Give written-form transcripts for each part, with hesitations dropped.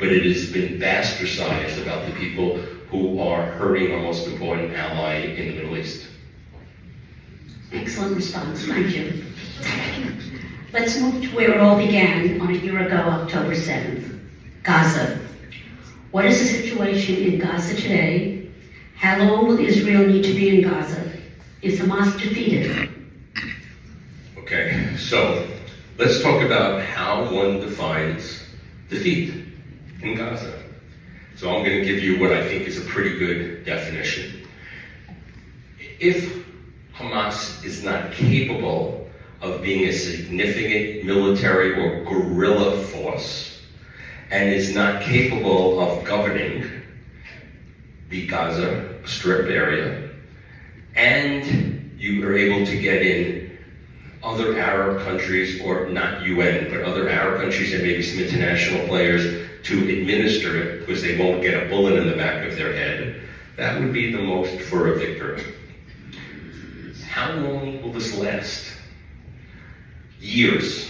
but it has been bastardized about the people who are hurting our most important ally in the Middle East. Excellent response, thank you. Let's move to where it all began on a year ago, October 7th, Gaza. What is the situation in Gaza today? How long will Israel need to be in Gaza? Is Hamas defeated? Okay, so let's talk about how one defines defeat in Gaza. So I'm going to give you what I think is a pretty good definition. If Hamas is not capable of being a significant military or guerrilla force, and is not capable of governing the Gaza Strip area, and you are able to get in other Arab countries, or not UN, but other Arab countries and maybe some international players to administer it because they won't get a bullet in the back of their head, that would be the most for a victory. How long will this last? Years.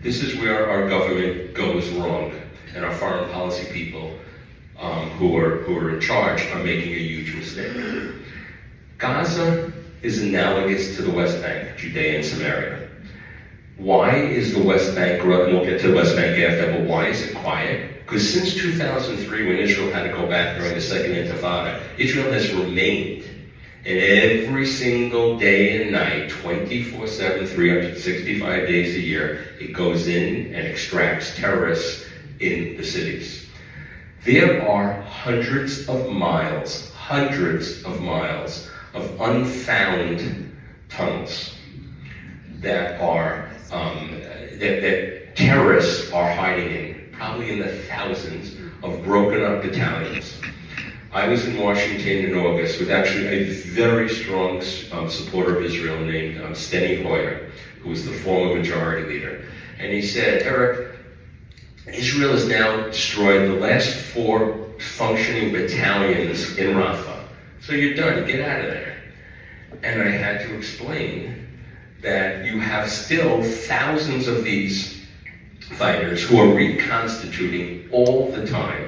This is where our government goes wrong, and our foreign policy people who are in charge are making a huge mistake. Gaza is analogous to the West Bank, Judea and Samaria. Why is the West Bank, and we'll get to the West Bank after, but why is it quiet? Because since 2003, when Israel had to go back during the Second Intifada, Israel has remained. And every single day and night, 24/7, 365 days a year, it goes in and extracts terrorists in the cities. There are hundreds of miles of unfound tunnels that are that terrorists are hiding in, probably in the thousands of broken up battalions. I was in Washington in August with actually a very strong supporter of Israel named Steny Hoyer, who was the former majority leader. And he said, Eric, Israel has now destroyed the last 4 functioning battalions in Rafah. So you're done, get out of there. And I had to explain that you have still thousands of these fighters who are reconstituting all the time.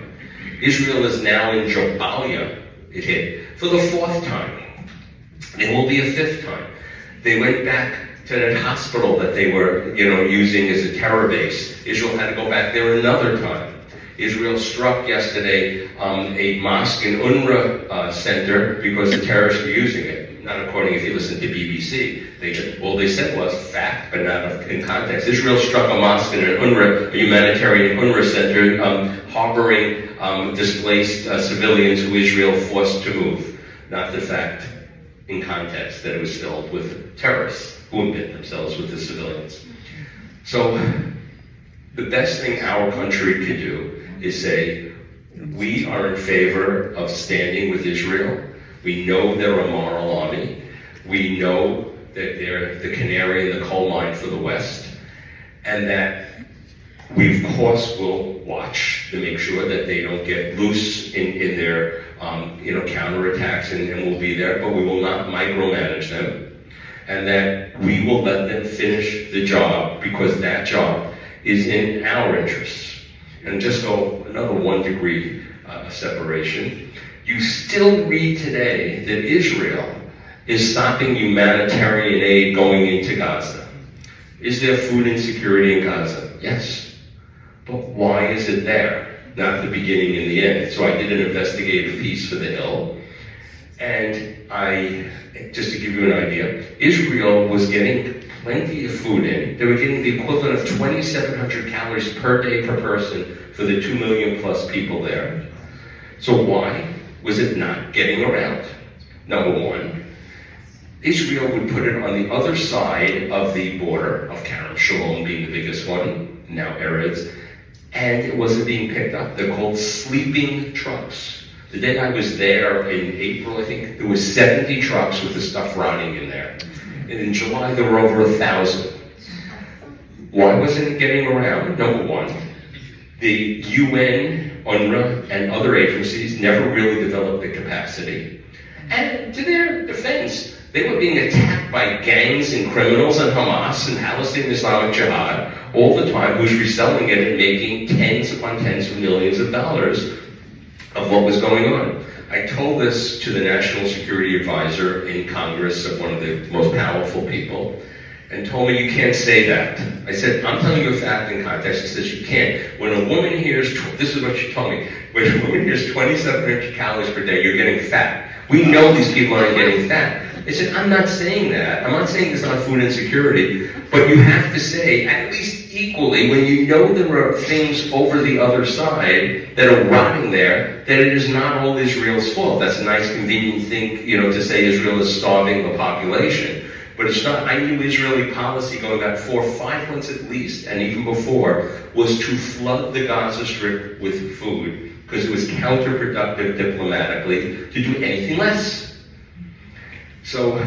Israel is now in Jabalia, it hit, for the 4th time. It will be a 5th time. They went back to that hospital that they were, using as a terror base. Israel had to go back there another time. Israel struck yesterday a mosque in UNRWA center because the terrorists were using it. Not according, if you listen to BBC. All they said was fact, but not in context. Israel struck a mosque in a humanitarian UNRWA center, harboring displaced civilians who Israel forced to move. Not the fact in context that it was filled with terrorists who embed themselves with the civilians. So the best thing our country could do is say, we are in favor of standing with Israel. We know they're a moral army. We know that they're the canary in the coal mine for the West. And that we, of course, will watch to make sure that they don't get loose in their counterattacks, and we'll be there, but we will not micromanage them. And that we will let them finish the job because that job is in our interests. And just go another 1 degree separation. You still read today that Israel is stopping humanitarian aid going into Gaza. Is there food insecurity in Gaza? Yes. But why is it there? Not the beginning and the end. So I did an investigative piece for The Hill. And just to give you an idea, Israel was getting plenty of food in. They were getting the equivalent of 2,700 calories per day per person for the 2 million plus people there. So why was it not getting around? Number 1, Israel would put it on the other side of the border of Kerem Shalom being the biggest one, now Erez, and it wasn't being picked up. They're called sleeping trucks. The day I was there in April, I think, there was 70 trucks with the stuff rotting in there. And in July, there were over 1,000. Why wasn't it getting around? Number 1, the UN, UNRWA, and other agencies never really developed the capacity. And to their defense, They were being attacked by gangs and criminals and Hamas and Palestinian Islamic Jihad all the time, who's reselling it and making tens upon tens of millions of dollars of what was going on. I told this to the National Security Advisor in Congress, of one of the most powerful people, and told me, you can't say that. I said, I'm telling you a fact in context. He says, you can't. When a woman hears, this is what she told me, when a woman hears 2,700 calories per day, you're getting fat. We know these people aren't getting fat. I said, I'm not saying that. I'm not saying there's not food insecurity, but you have to say, at least equally, when you know there are things over the other side that are rotting there, that it is not all Israel's fault. That's a nice, convenient thing, to say Israel is starving the population. But it's not. I knew Israeli policy going back 4 or 5 months at least, and even before, was to flood the Gaza Strip with food, because it was counterproductive diplomatically to do anything less. So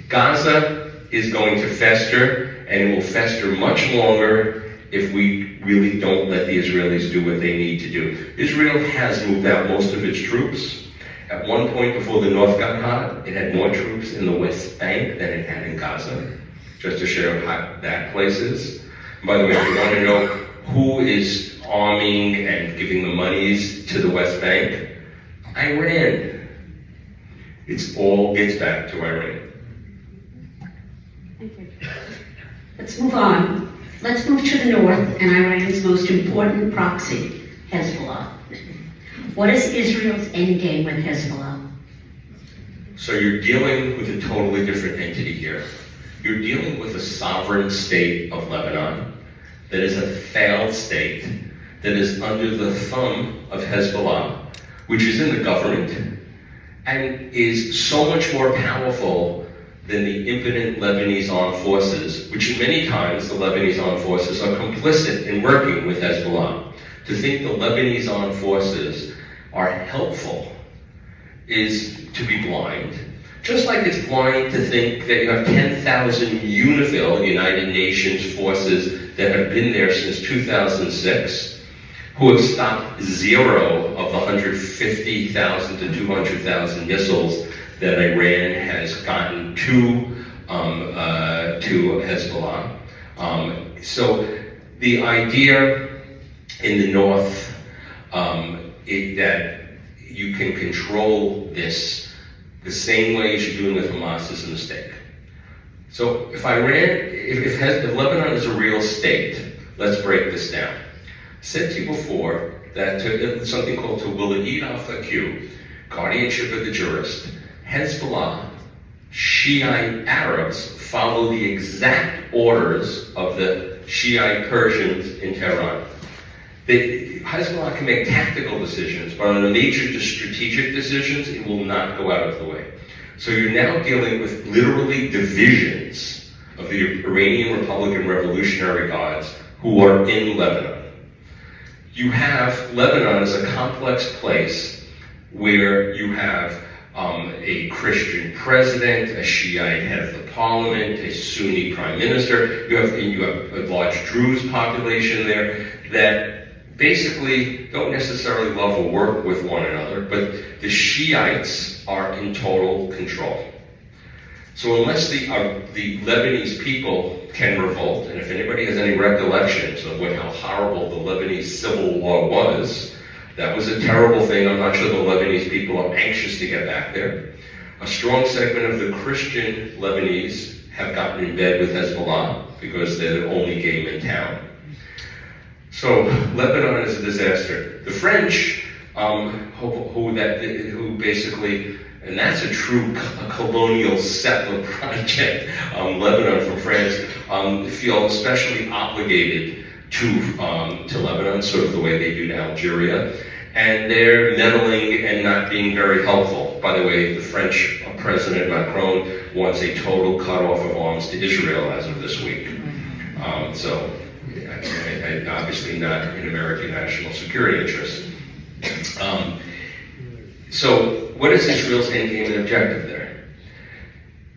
Gaza is going to fester, and it will fester much longer if we really don't let the Israelis do what they need to do. Israel has moved out most of its troops. At one point before the North got hot, it had more troops in the West Bank than it had in Gaza, just to show how that place is. And by the way, if you want to know who is arming and giving the monies to the West Bank, Iran. It all gets back to Iran. Thank you. Let's move on. Let's move to the north and Iran's most important proxy, Hezbollah. What is Israel's endgame with Hezbollah? So you're dealing with a totally different entity here. You're dealing with a sovereign state of Lebanon that is a failed state that is under the thumb of Hezbollah, which is in the government, and is so much more powerful than the impotent Lebanese armed forces, which many times the Lebanese armed forces are complicit in working with Hezbollah. To think the Lebanese armed forces are helpful is to be blind. Just like it's blind to think that you have 10,000 UNIFIL, United Nations forces, that have been there since 2006, who have stopped 0 of the 150,000 to 200,000 missiles that Iran has gotten to Hezbollah. So the idea in the north that you can control this the same way as you're doing with Hamas is a mistake. So if Lebanon is a real state, let's break this down. I said to you before that something called Tawilid al-Faqih, guardianship of the jurist. Hezbollah, Shiite Arabs follow the exact orders of the Shiite Persians in Tehran. Hezbollah can make tactical decisions, but on the major strategic decisions, it will not go out of the way. So you're now dealing with literally divisions of the Iranian Republican Revolutionary Guards who are in Lebanon. You have Lebanon as a complex place where you have a Christian president, a Shiite head of the parliament, a Sunni prime minister. You have a large Druze population there that basically don't necessarily love or work with one another, but the Shiites are in total control. So unless the Lebanese people can revolt, and if anybody has any recollections of how horrible the Lebanese civil war was, that was a terrible thing. I'm not sure the Lebanese people are anxious to get back there. A strong segment of the Christian Lebanese have gotten in bed with Hezbollah because they're the only game in town. So Lebanon is a disaster. The French, who basically, and that's a true colonial settler project, Lebanon from France, feel especially obligated to Lebanon, sort of the way they do to Algeria, and they're meddling and not being very helpful. By the way, the French President Macron wants a total cutoff of arms to Israel as of this week. So obviously not in American national security interest. So what is Israel's endgame and objective there?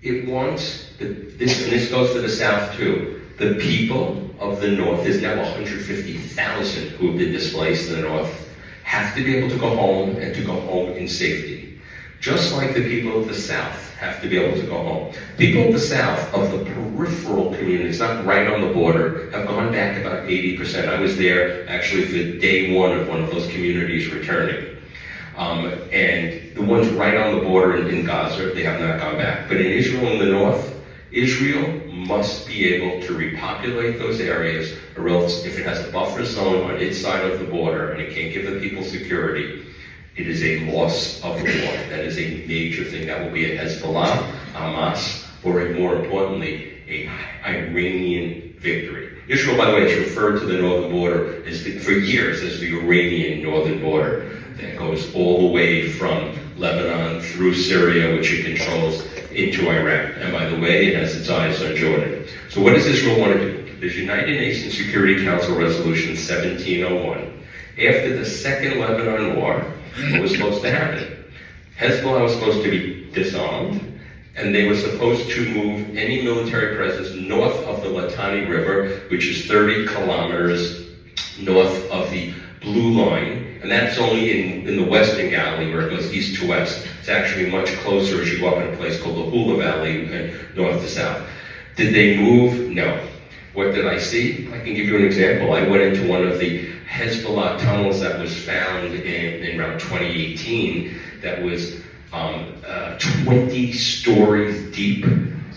It wants, and this goes to the south too, the people of the north, there's now 150,000 who have been displaced in the north, have to be able to go home and to go home in safety. Just like the people of the South have to be able to go home. People of the South, of the peripheral communities, not right on the border, have gone back about 80%. I was there actually for day one of those communities returning. And the ones right on the border in Gaza, they have not gone back. But in Israel in the north, Israel must be able to repopulate those areas, or else if it has a buffer zone on its side of the border and it can't give the people security, it is a loss of the war. That is a major thing. That will be a Hezbollah, Hamas, or more importantly, a Iranian victory. Israel, by the way, has referred to the northern border for years as the Iranian northern border. That goes all the way from Lebanon through Syria, which it controls, into Iraq. And by the way, it has its eyes on Jordan. So what does Israel want to do? There's United Nations Security Council Resolution 1701. After the Second Lebanon War, what was supposed to happen? Hezbollah was supposed to be disarmed, and they were supposed to move any military presence north of the Litani River, which is 30 kilometers north of the Blue Line, and that's only in the Western Galilee where it goes east to west. It's actually much closer as you go up in a place called the Hula Valley and north to south. Did they move? No. What did I see? I can give you an example. I went into one of the Hezbollah tunnels that was found in around 2018 that was 20 stories deep,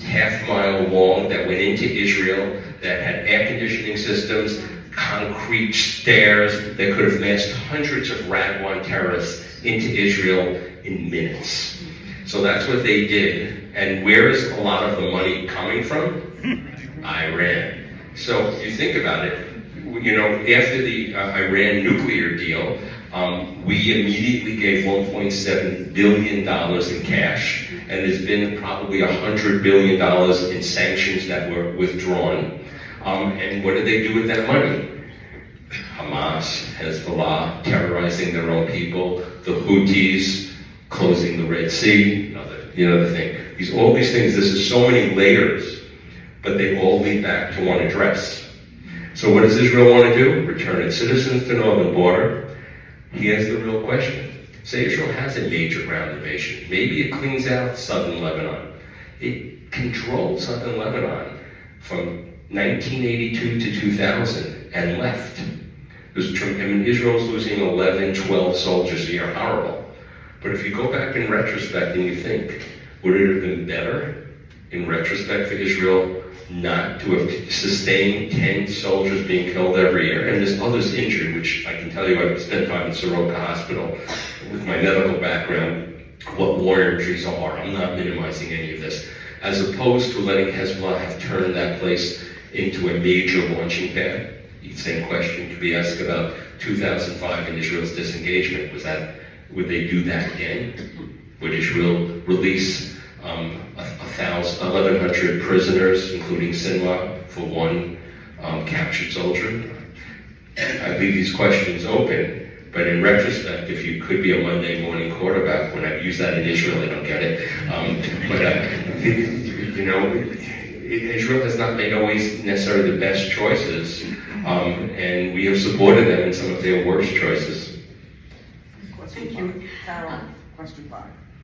half-mile long, that went into Israel, that had air conditioning systems, concrete stairs that could have massed hundreds of Radwan terrorists into Israel in minutes. So that's what they did. And where is a lot of the money coming from? Iran. So you think about it, you know, after the Iran nuclear deal, we immediately gave $1.7 billion in cash, and there's been probably $100 billion in sanctions that were withdrawn. And what did they do with that money? Hamas, Hezbollah, terrorizing their own people, the Houthis, closing the Red Sea, another thing. All these things, this is so many layers, but they all lead back to one address. So what does Israel want to do? Return its citizens to the northern border. Here's the real question. Say Israel has a major ground invasion. Maybe it cleans out southern Lebanon. It controlled southern Lebanon from 1982 to 2000 and left. Israel's losing 11, 12 soldiers a year, horrible. But if you go back in retrospect and you think, would it have been better in retrospect for Israel not to have sustained 10 soldiers being killed every year, and there's others injured, which I can tell you, I've spent time in Soroka Hospital with my medical background, what war injuries are. I'm not minimizing any of this. As opposed to letting Hezbollah have turned that place into a major launching pad. The same question could be asked about 2005 and Israel's disengagement. Would they do that again? Would Israel release 1,100 prisoners, including Sinwar, for one captured soldier? I leave these questions open, but in retrospect, if you could be a Monday morning quarterback, when I've used that in Israel, I don't get it. Israel has not made always necessarily the best choices, and we have supported them in some of their worst choices. Question 5. Carol, question 5.